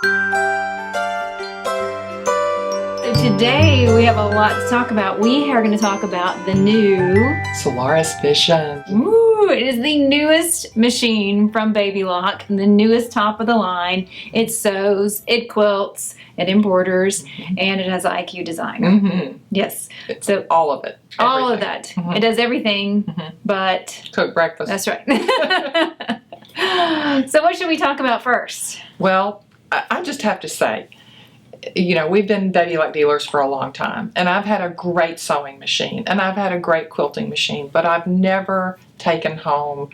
So today we have a lot to talk about. We are going to talk about the new Solaris Vision. Ooh, it is the newest machine from Baby Lock, the newest top of the line. It sews, it quilts, it embroiders, and it has an IQ designer. Yes. So all of it. Everything. All of that. It does everything but cook breakfast. That's right. So what should we talk about first? Well, I just have to say, you know, we've been Baby Lock dealers for a long time, and I've had a great sewing machine, and I've had a great quilting machine, but I've never taken home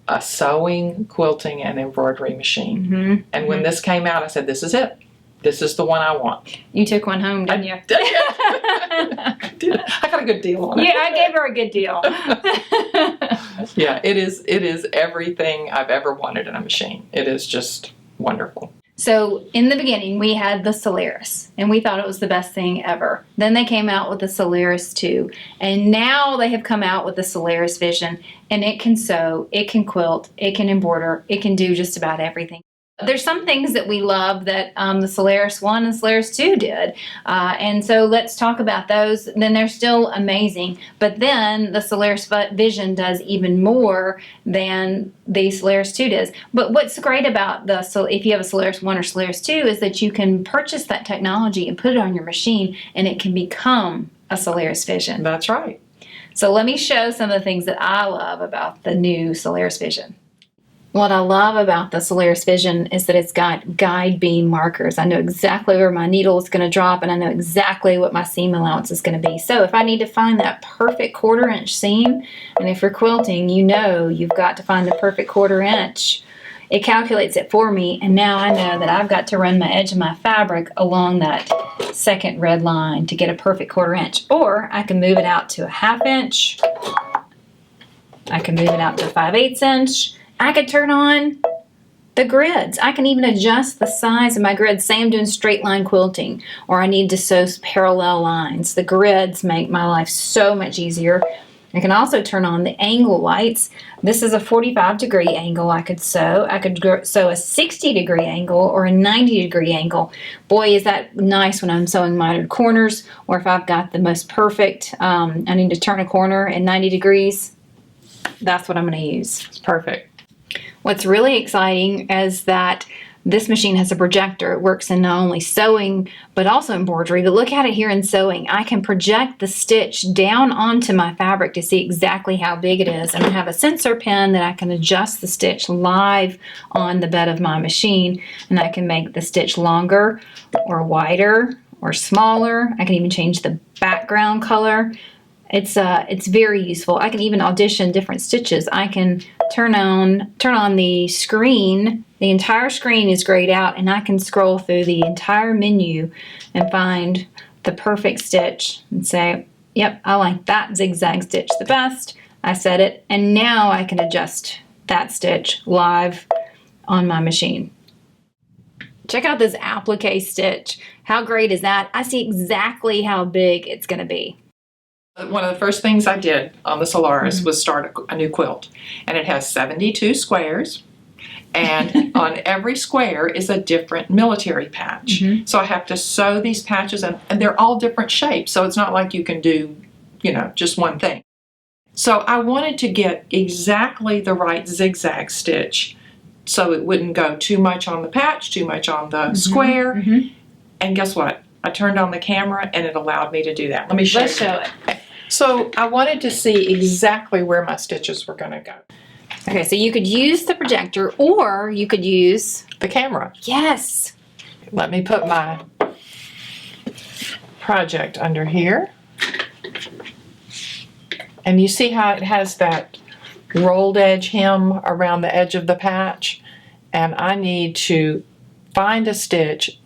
a sewing, quilting, and embroidery machine. And when this came out, I said, this is it. This is the one I want. You took one home, didn't you? I did. I got a good deal on it. Yeah, I gave her a good deal. Yeah, it is everything I've ever wanted in a machine. It is just wonderful. So in the beginning, we had the Solaris, and we thought it was the best thing ever. Then they came out with the Solaris 2, and now they have come out with the Solaris Vision, and it can sew, it can quilt, it can embroider, it can do just about everything. There's some things that we love that the Solaris 1 and Solaris 2 did, and so let's talk about those. Then they're still amazing, but then the Solaris Vision does even more than the Solaris 2 does. But what's great about if you have a Solaris 1 or Solaris 2 is that you can purchase that technology and put it on your machine, and it can become a Solaris Vision. That's right. So let me show some of the things that I love about the new Solaris Vision. What I love about the Solaris Vision is that it's got guide beam markers. I know exactly where my needle is going to drop, and I know exactly what my seam allowance is going to be. So if I need to find that perfect 1/4 inch seam, and if you're quilting, you know you've got to find the perfect 1/4 inch. It calculates it for me, and now I know that I've got to run my edge of my fabric along that second red line to get a perfect 1/4 inch. Or I can move it out to a 1/2 inch. I can move it out to a 5/8 inch. I could turn on the grids. I can even adjust the size of my grids. Say I'm doing straight line quilting, or I need to sew parallel lines. The grids make my life so much easier. I can also turn on the angle lights. This is a 45-degree angle I could sew. I could sew a 60-degree angle or a 90-degree angle. Boy, is that nice when I'm sewing mitered corners, or if I've got the most perfect, I need to turn a corner at 90 degrees. That's what I'm going to use. It's perfect. What's really exciting is that this machine has a projector. It works in not only sewing, but also embroidery. But look at it here in sewing. I can project the stitch down onto my fabric to see exactly how big it is. And I have a sensor pen that I can adjust the stitch live on the bed of my machine. And I can make the stitch longer or wider or smaller. I can even change the background color. It's very useful. I can even audition different stitches. I can turn on the screen. The entire screen is grayed out, and I can scroll through the entire menu and find the perfect stitch and say, yep, I like that zigzag stitch the best. I set it, and now I can adjust that stitch live on my machine. Check out this applique stitch. How great is that? I see exactly how big it's going to be. One of the first things I did on the Solaris was start a new quilt, and it has 72 squares, and on every square is a different military patch. So I have to sew these patches, and they're all different shapes, so it's not like you can do, you know, just one thing. So I wanted to get exactly the right zigzag stitch so it wouldn't go too much on the patch, too much on the square, and guess what? I turned on the camera and it allowed me to do that. Let me show you. Let's show it. So I wanted to see exactly where my stitches were going to go. Okay, so you could use the projector, or you could use the camera. Yes. Let me put my project under here. And you see how it has that rolled edge hem around the edge of the patch? And I need to find a stitch.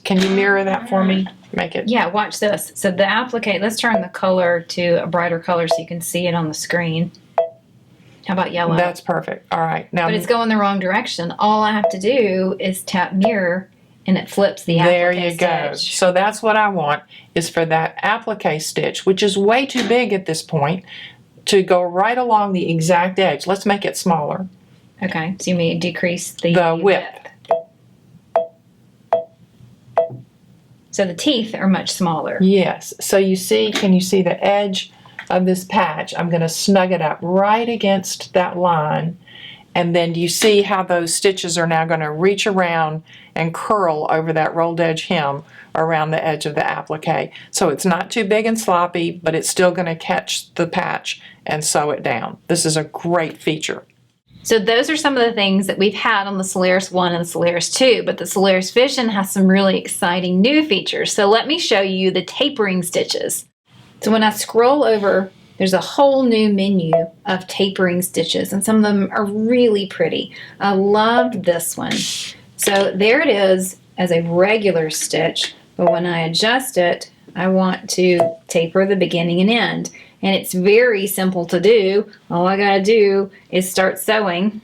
Can you mirror that for me? Make it. Yeah, watch this. So the applique, let's turn the color to a brighter color so you can see it on the screen. How about yellow? That's perfect. All right. Now, but it's going the wrong direction. All I have to do is tap mirror, and it flips the applique There you go. stitch. So that's what I want, is for that applique stitch, which is way too big at this point, to go right along the exact edge. Let's make it smaller. Okay, so you may decrease the width. So the teeth are much smaller. Yes. So you see, can you see the edge of this patch? I'm going to snug it up right against that line. And then do you see how those stitches are now going to reach around and curl over that rolled edge hem around the edge of the applique? So it's not too big and sloppy, but it's still going to catch the patch and sew it down. This is a great feature. So those are some of the things that we've had on the Solaris 1 and the Solaris 2, but the Solaris Vision has some really exciting new features. So let me show you the tapering stitches. So when I scroll over, there's a whole new menu of tapering stitches, and some of them are really pretty. I loved this one. So there it is as a regular stitch, but when I adjust it, I want to taper the beginning and end. And it's very simple to do. All I gotta do is start sewing.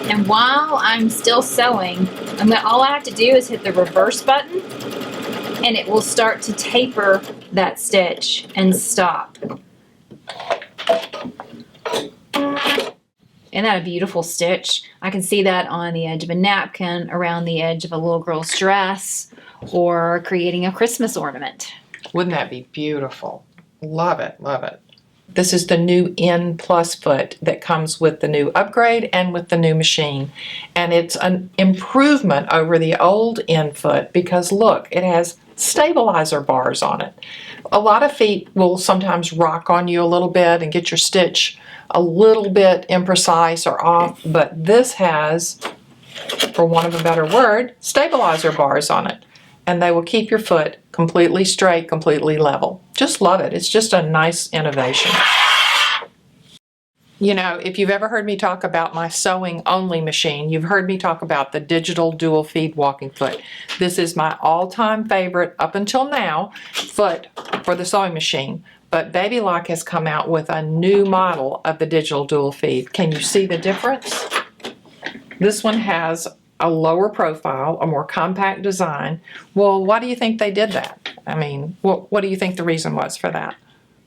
And while I'm still sewing, all I have to do is hit the reverse button, and it will start to taper that stitch and stop. Isn't that a beautiful stitch? I can see that on the edge of a napkin, around the edge of a little girl's dress, or creating a Christmas ornament. Wouldn't that be beautiful? Love it, love it. This is the new N Plus foot that comes with the new upgrade and with the new machine. And it's an improvement over the old N foot because look, it has stabilizer bars on it. A lot of feet will sometimes rock on you a little bit and get your stitch a little bit imprecise or off, but this has, for want of a better word, stabilizer bars on it. And they will keep your foot completely straight, completely level. Just love it. It's just a nice innovation. You know, if you've ever heard me talk about my sewing only machine, you've heard me talk about the digital dual feed walking foot. This is my all-time favorite up until now foot for the sewing machine. But Baby Lock has come out with a new model of the digital dual feed. Can you see the difference? This one has a lower profile, a more compact design. Well, why do you think they did that? I mean, what do you think the reason was for that?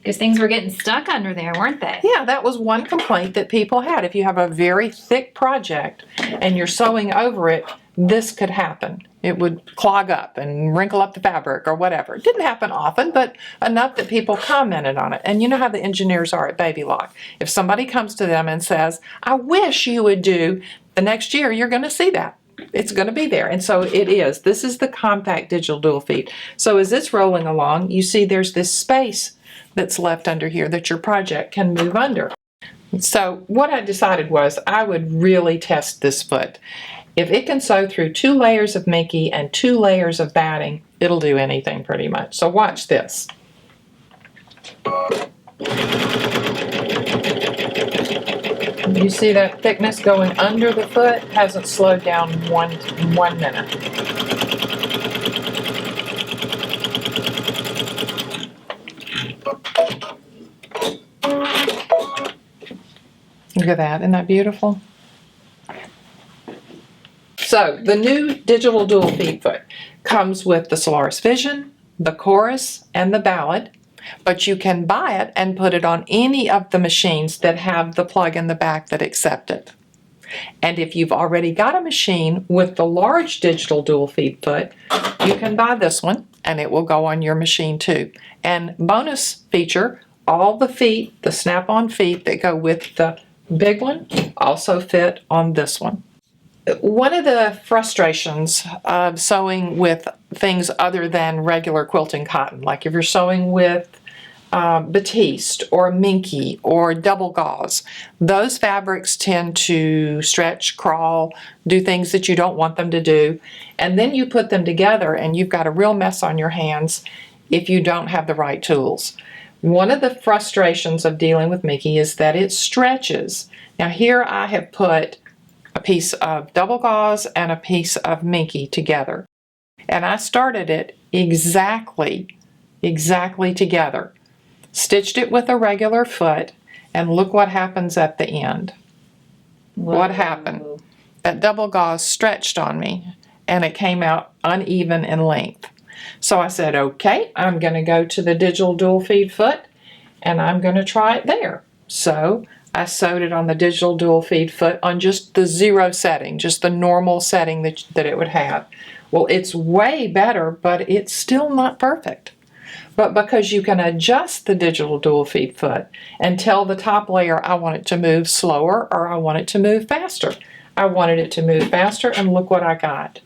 Because things were getting stuck under there, weren't they? Yeah, that was one complaint that people had. If you have a very thick project and you're sewing over it, this could happen. It would clog up and wrinkle up the fabric or whatever. It didn't happen often, but enough that people commented on it. And you know how the engineers are at Baby Lock. If somebody comes to them and says, I wish you would do, the next year you're going to see that. It's going to be there. And so it is. This is the compact digital dual feed. So as it's rolling along, you see there's this space that's left under here that your project can move under. So what I decided was I would really test this foot. If it can sew through 2 layers of Minky and 2 layers of batting, it'll do anything pretty much. So watch this. You see that thickness going under the foot hasn't slowed down one minute. Look at that, isn't that beautiful? So the new digital dual feed foot comes with the Solaris Vision, the Chorus, and the Ballad. But you can buy it and put it on any of the machines that have the plug in the back that accept it. And if you've already got a machine with the large digital dual feed foot, you can buy this one and it will go on your machine too. And bonus feature, all the feet, the snap-on feet that go with the big one, also fit on this one. One of the frustrations of sewing with things other than regular quilting cotton, like if you're sewing with batiste or minky or double gauze, those fabrics tend to stretch, crawl, do things that you don't want them to do, and then you put them together and you've got a real mess on your hands if you don't have the right tools. One of the frustrations of dealing with Minky is that it stretches. Now here I have put a piece of double gauze and a piece of Minky together. And I started it exactly together. Stitched it with a regular foot, and look what happens at the end. Whoa. What happened? that double gauze stretched on me and it came out uneven in length. So I said, okay, I'm going to go to the digital dual feed foot and I'm going to try it there. So I sewed it on the digital dual feed foot on just the 0 setting, just the normal setting that it would have. Well, it's way better, but it's still not perfect. But because you can adjust the digital dual feed foot and tell the top layer I want it to move slower or I want it to move faster. I wanted it to move faster and look what I got.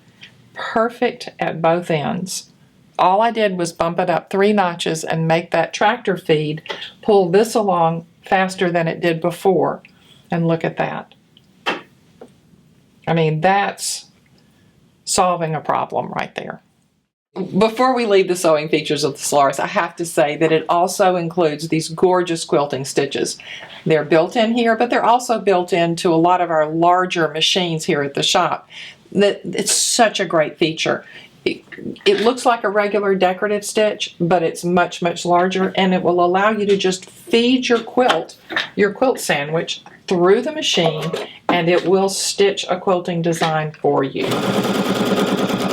Perfect at both ends. All I did was bump it up 3 notches and make that tractor feed pull this along faster than it did before. And look at that. I mean, that's solving a problem right there. Before we leave the sewing features of the Solaris, I have to say that it also includes these gorgeous quilting stitches. They're built in here, but they're also built into a lot of our larger machines here at the shop. It's such a great feature. It looks like a regular decorative stitch, but it's much, much larger, and it will allow you to just feed your quilt sandwich through the machine, and it will stitch a quilting design for you.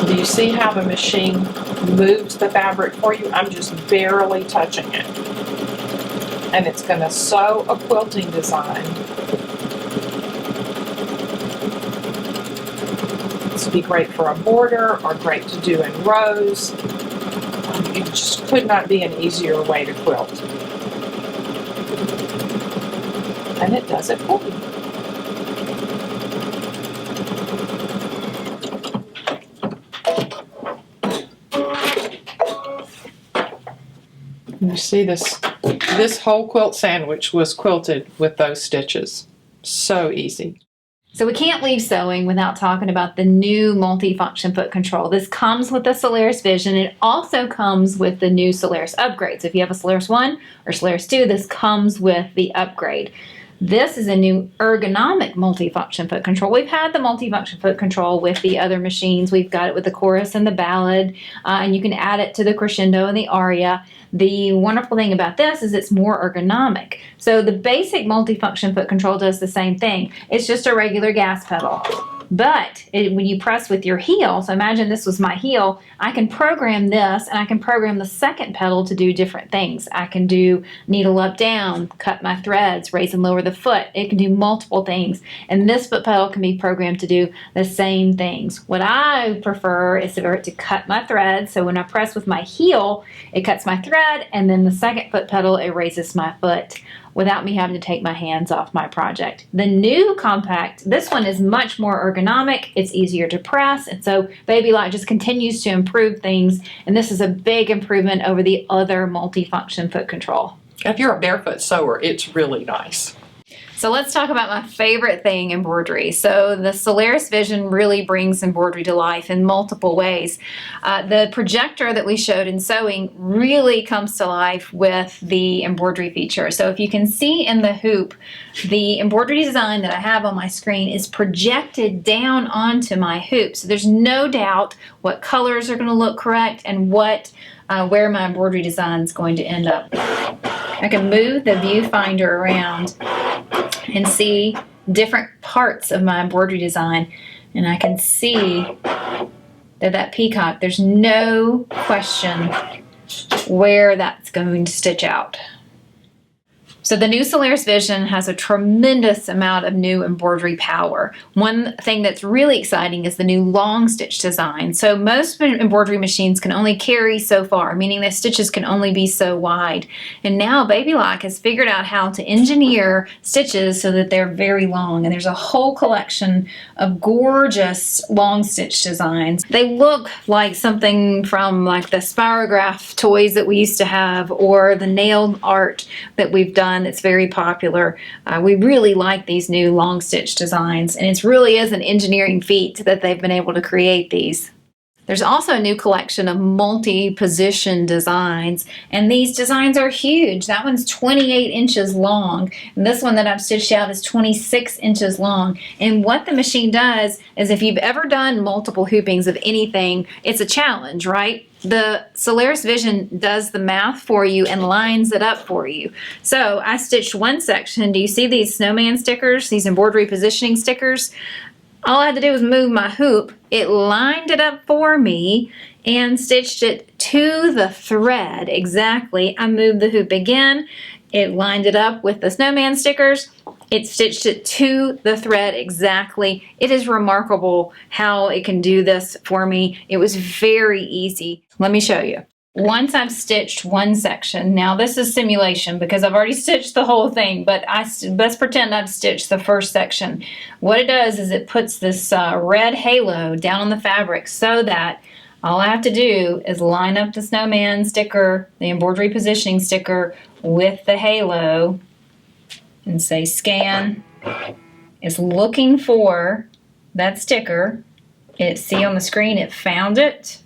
Do you see how the machine moves the fabric for you? I'm just barely touching it. And it's going to sew a quilting design. This would be great for a border or great to do in rows. It just could not be an easier way to quilt. And it does it for you. You see this whole quilt sandwich was quilted with those stitches. So easy. So we can't leave sewing without talking about the new multifunction foot control. This comes with the Solaris Vision. It also comes with the new Solaris upgrade. So if you have a Solaris 1 or Solaris 2, this comes with the upgrade. This is a new ergonomic multifunction foot control. We've had the multifunction foot control with the other machines. We've got it with the chorus and the ballad, and you can add it to the crescendo and the aria. The wonderful thing about this is it's more ergonomic. So the basic multifunction foot control does the same thing. It's just a regular gas pedal. But when you press with your heel, so imagine this was my heel, I can program this and I can program the second pedal to do different things. I can do needle up down, cut my threads, raise and lower the foot. It can do multiple things. And this foot pedal can be programmed to do the same things. What I prefer is for it to cut my threads. So when I press with my heel, it cuts my thread, and then the second foot pedal, it raises my foot without me having to take my hands off my project. The new compact, this one is much more ergonomic, it's easier to press, and so Baby Lock just continues to improve things, and this is a big improvement over the other multifunction foot control. If you're a barefoot sewer, it's really nice. So let's talk about my favorite thing, embroidery. So the Solaris Vision really brings embroidery to life in multiple ways. The projector that we showed in sewing really comes to life with the embroidery feature. So if you can see in the hoop, the embroidery design that I have on my screen is projected down onto my hoop. So there's no doubt what colors are going to look correct and where my embroidery design is going to end up. I can move the viewfinder around and see different parts of my embroidery design, and I can see that peacock, there's no question where that's going to stitch out. So the new Solaris Vision has a tremendous amount of new embroidery power. One thing that's really exciting is the new long stitch design. So most embroidery machines can only carry so far, meaning the stitches can only be so wide. And now Baby Lock has figured out how to engineer stitches so that they're very long. And there's a whole collection of gorgeous long stitch designs. They look like something from like the spirograph toys that we used to have, or the nail art that we've done that's very popular. We really like these new long stitch designs, and it really is an engineering feat that they've been able to create these. There's also a new collection of multi-position designs, and these designs are huge. That one's 28 inches long, and this one that I've stitched out is 26 inches long. And what the machine does is, if you've ever done multiple hoopings of anything, it's a challenge, right? The Solaris Vision does the math for you and lines it up for you. So I stitched one section. Do you see these snowman stickers, these embroidery positioning stickers? All I had to do was move my hoop. It lined it up for me and stitched it to the thread exactly. I moved the hoop again. It lined it up with the snowman stickers. It stitched it to the thread exactly. It is remarkable how it can do this for me. It was very easy. Let me show you. Once I've stitched one section, now this is simulation because I've already stitched the whole thing, but let's pretend I've stitched the first section. What it does is it puts this red halo down on the fabric so that all I have to do is line up the snowman sticker, the embroidery positioning sticker, with the halo and say scan. It's looking for that sticker. See on the screen, it found it.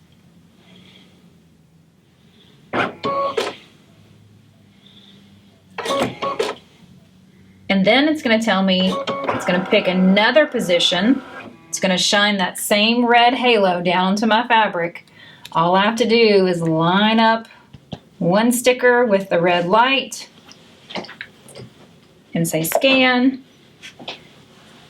And then it's going to tell me, it's going to pick another position. It's going to shine that same red halo down to my fabric. All I have to do is line up one sticker with the red light and say scan.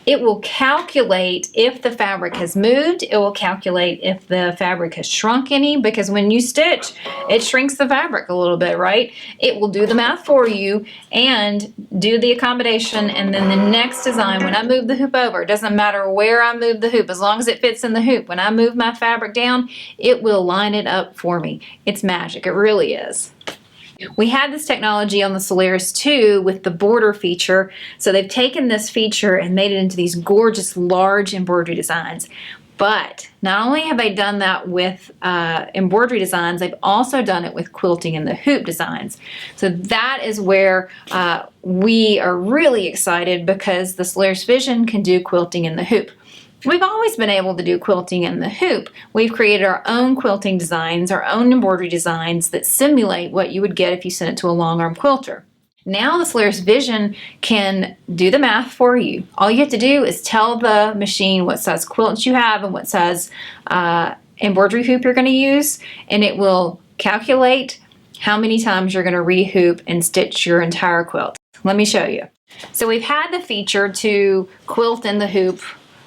It will calculate if the fabric has moved. It will calculate if the fabric has shrunk any, because when you stitch, it shrinks the fabric a little bit, right? It will do the math for you and do the accommodation, and then the next design, when I move the hoop over, it doesn't matter where I move the hoop, as long as it fits in the hoop. When I move my fabric down, it will line it up for me. It's magic, it really is. We had this technology on the Solaris too with the border feature. So they've taken this feature and made it into these gorgeous large embroidery designs. But not only have they done that with embroidery designs, they've also done it with quilting and the hoop designs. So that is where we are really excited, because the Solaris Vision can do quilting in the hoop. We've always been able to do quilting in the hoop. We've created our own quilting designs, our own embroidery designs that simulate what you would get if you sent it to a long arm quilter. Now the Solaris Vision can do the math for you. All you have to do is tell the machine what size quilt you have and what size embroidery hoop you're going to use, and it will calculate how many times you're going to rehoop and stitch your entire quilt. Let me show you. So we've had the feature to quilt in the hoop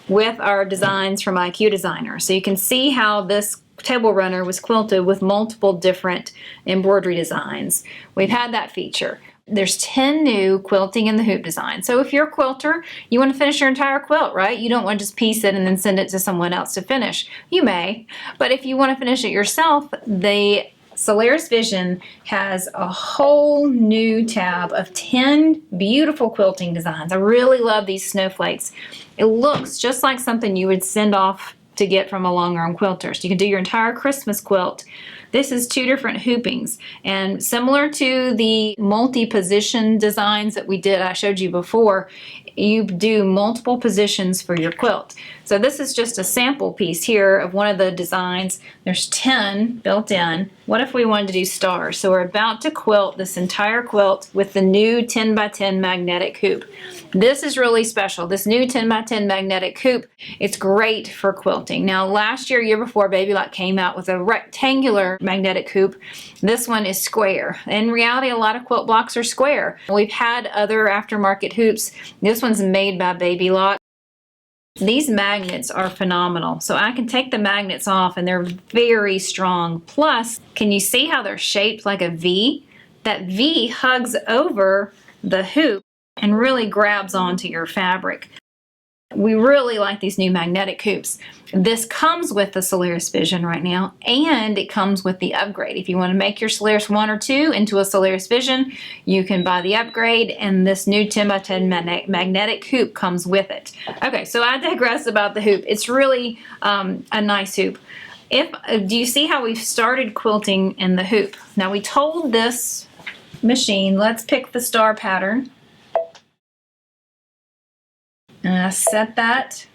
with our designs from IQ Designer. So you can see how this table runner was quilted with multiple different embroidery designs. We've had that feature. There's 10 new quilting in the hoop designs. So if you're a quilter, you want to finish your entire quilt, right? You don't want to just piece it and then send it to someone else to finish. You may, but if you want to finish it yourself, the Solaris Vision has a whole new tab of 10 beautiful quilting designs. I really love these snowflakes. It looks just like something you would send off to get from a long arm quilter. So you can do your entire Christmas quilt. This is 2 different hoopings, and similar to the multi-position designs that I showed you before, you do multiple positions for your quilt. So this is just a sample piece here of one of the designs. There's 10 built in. What if we wanted to do stars? So we're about to quilt this entire quilt with the new 10 by 10 magnetic hoop. This is really special. This new 10 by 10 magnetic hoop, it's great for quilting. Now last year before, Baby Lock came out with a rectangular magnetic hoop. This one is square. In reality, a lot of quilt blocks are square. We've had other aftermarket hoops. This one's made by Baby Lock. These magnets are phenomenal. So I can take the magnets off and they're very strong. Plus, can you see how they're shaped like a V? That V hugs over the hoop and really grabs onto your fabric. We really like these new magnetic hoops. This comes with the Solaris Vision right now, and it comes with the upgrade. If you want to make your Solaris 1 or 2 into a Solaris Vision, you can buy the upgrade, and this new 10 by 10 magnetic hoop comes with it. Okay, so I digress about the hoop. It's really a nice hoop. Do you see how we've started quilting in the hoop? Now we told this machine, let's pick the star pattern. And I set that.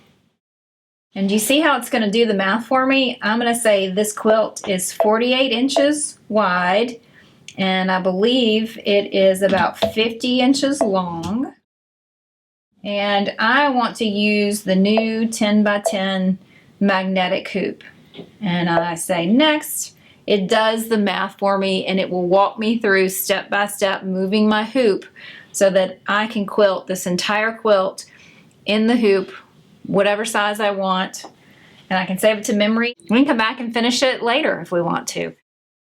And do you see how it's going to do the math for me? I'm going to say this quilt is 48 inches wide, and I believe it is about 50 inches long. And I want to use the new 10 by 10 magnetic hoop. And I say next. It does the math for me, and it will walk me through step by step moving my hoop so that I can quilt this entire quilt in the hoop whatever size I want, and I can save it to memory. We can come back and finish it later if we want to.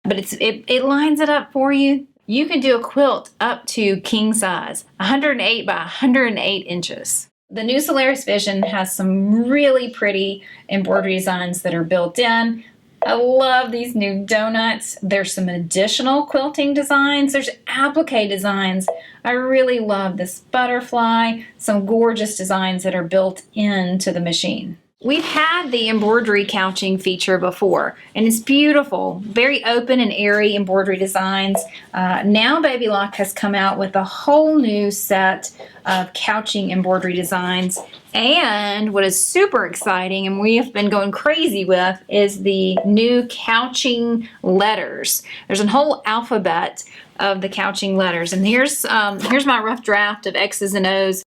But it lines it up for you. You can do a quilt up to king size, 108 by 108 inches. The new Solaris Vision has some really pretty embroidery designs that are built in. I love these new donuts. There's some additional quilting designs. There's applique designs. I really love this butterfly. Some gorgeous designs that are built into the machine. We've had the embroidery couching feature before, and it's beautiful, very open and airy embroidery designs. Now Baby Lock has come out with a whole new set of couching embroidery designs, and what is super exciting and we have been going crazy with is the new couching letters. There's a whole alphabet of the couching letters, and here's my rough draft of X's and O's.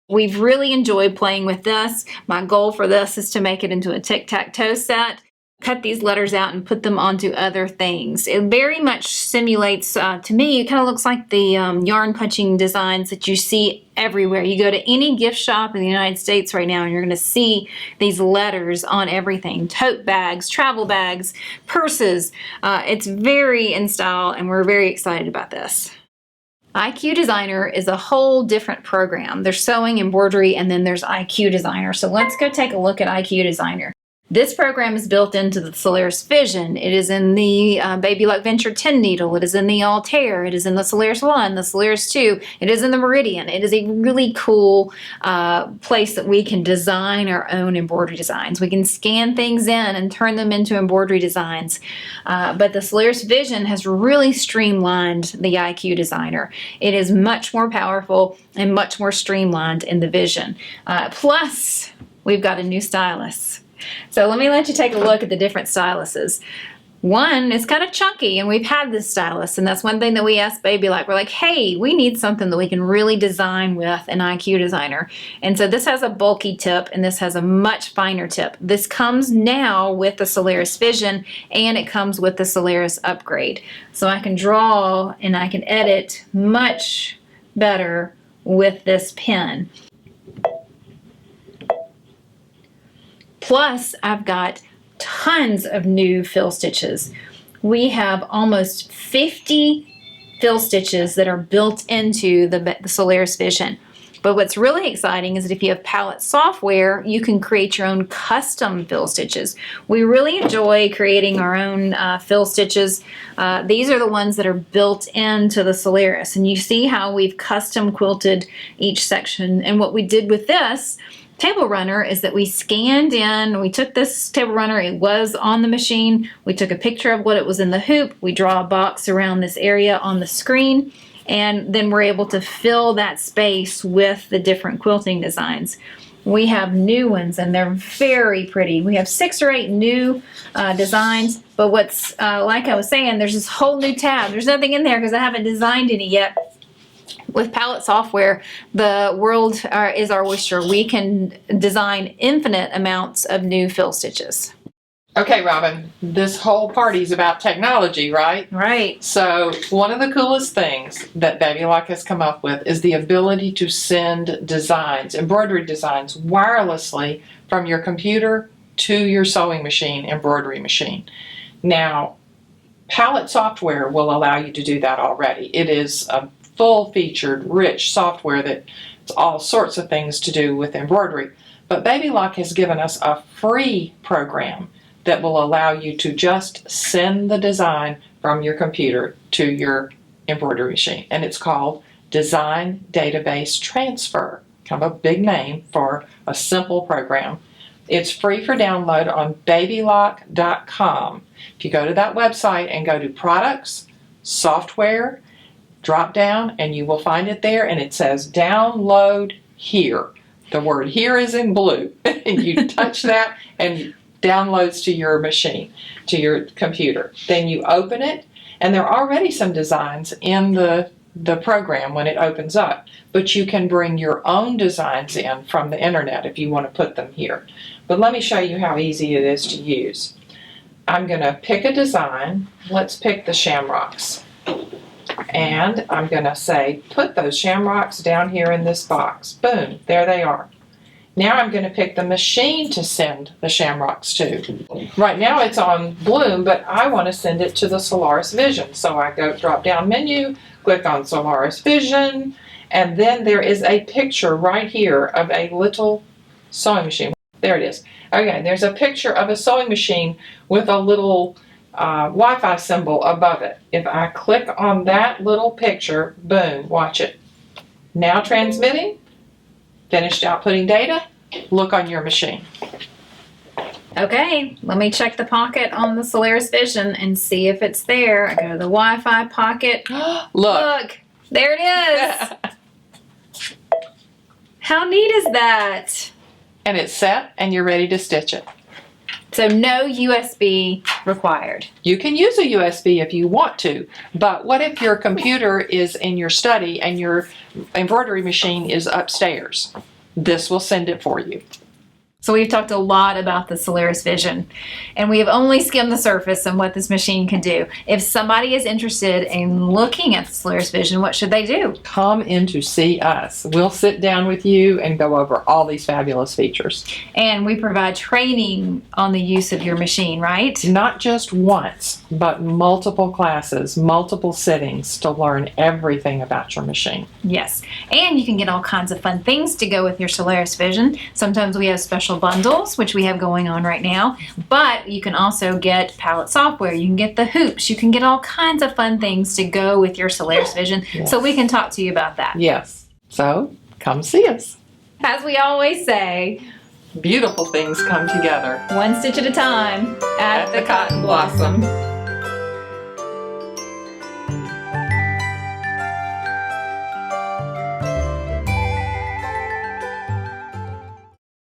We've really enjoyed playing with this. My goal for this is to make it into a tic-tac-toe set, cut these letters out and put them onto other things. It very much simulates, to me, it kind of looks like the yarn punching designs that you see everywhere. You go to any gift shop in the United States right now and you're going to see these letters on everything. Tote bags, travel bags, purses. It's very in style and we're very excited about this. IQ Designer is a whole different program. There's sewing, embroidery, and then there's IQ Designer. So let's go take a look at IQ Designer. This program is built into the Solaris Vision. It is in the Baby Lock Venture 10 needle. It is in the Altair. It is in the Solaris 1, the Solaris 2. It is in the Meridian. It is a really cool place that we can design our own embroidery designs. We can scan things in and turn them into embroidery designs. But the Solaris Vision has really streamlined the IQ Designer. It is much more powerful and much more streamlined in the Vision. Plus, we've got a new stylus. So let me let you take a look at the different styluses. One is kind of chunky, and we've had this stylus, and that's one thing that we asked Baby Lock. We're like, hey, we need something that we can really design with an IQ Designer. And so this has a bulky tip, and this has a much finer tip. This comes now with the Solaris Vision, and it comes with the Solaris Upgrade. So I can draw and I can edit much better with this pen. Plus, I've got tons of new fill stitches. We have almost 50 fill stitches that are built into the Solaris Vision. But what's really exciting is that if you have palette software, you can create your own custom fill stitches. We really enjoy creating our own fill stitches. These are the ones that are built into the Solaris. And you see how we've custom quilted each section. And what we did with this table runner is that we scanned in, we took this table runner, it was on the machine, we took a picture of what it was in the hoop, we draw a box around this area on the screen, and then we're able to fill that space with the different quilting designs. We have new ones and they're very pretty. We have 6 or 8 new designs, but what's, like I was saying, there's this whole new tab. There's nothing in there because I haven't designed any yet. With palette software, the world is our oyster. We can design infinite amounts of new fill stitches. Okay, Robin, this whole party is about technology, right? Right. So one of the coolest things that Baby Lock has come up with is the ability to send designs, embroidery designs, wirelessly from your computer to your sewing machine, embroidery machine. Now, palette software will allow you to do that already. It is a full-featured, rich software that's all sorts of things to do with embroidery. But Baby Lock has given us a free program that will allow you to just send the design from your computer to your embroidery machine. And it's called Design Database Transfer. Kind of a big name for a simple program. It's free for download on babylock.com. If you go to that website and go to Products, Software, drop down, and you will find it there, and it says Download Here. The word here is in blue. And you touch that and it downloads to your machine, to your computer. Then you open it, and there are already some designs in the program when it opens up, but you can bring your own designs in from the internet if you want to put them here. But let me show you how easy it is to use. I'm going to pick a design. Let's pick the shamrocks. And I'm going to say, put those shamrocks down here in this box. Boom, there they are. Now I'm going to pick the machine to send the shamrocks to. Right now it's on Bloom, but I want to send it to the Solaris Vision. So I go drop down menu, click on Solaris Vision, and then there is a picture right here of a little sewing machine. There it is. Okay, there's a picture of a sewing machine with a little Wi-Fi symbol above it. If I click on that little picture, boom, watch it. Now transmitting, finished outputting data, look on your machine. Okay, let me check the pocket on the Solaris Vision and see if it's there. I go to the Wi-Fi pocket. Look, there it is. How neat is that? And it's set and you're ready to stitch it. So no USB required. You can use a USB if you want to, but what if your computer is in your study and your embroidery machine is upstairs? This will send it for you. So we've talked a lot about the Solaris Vision, and we have only skimmed the surface on what this machine can do. If somebody is interested in looking at the Solaris Vision, what should they do? Come in to see us. We'll sit down with you and go over all these fabulous features. And we provide training on the use of your machine, right? Not just once, but multiple classes, multiple sittings to learn everything about your machine. Yes. And you can get all kinds of fun things to go with your Solaris Vision. Sometimes we have special bundles, which we have going on right now, but you can also get palette software, you can get the hoops, you can get all kinds of fun things to go with your Solaris Vision. Yes. So we can talk to you about that. Yes. So come see us. As we always say, Beautiful things come together one stitch at a time at the Cotton Blossom.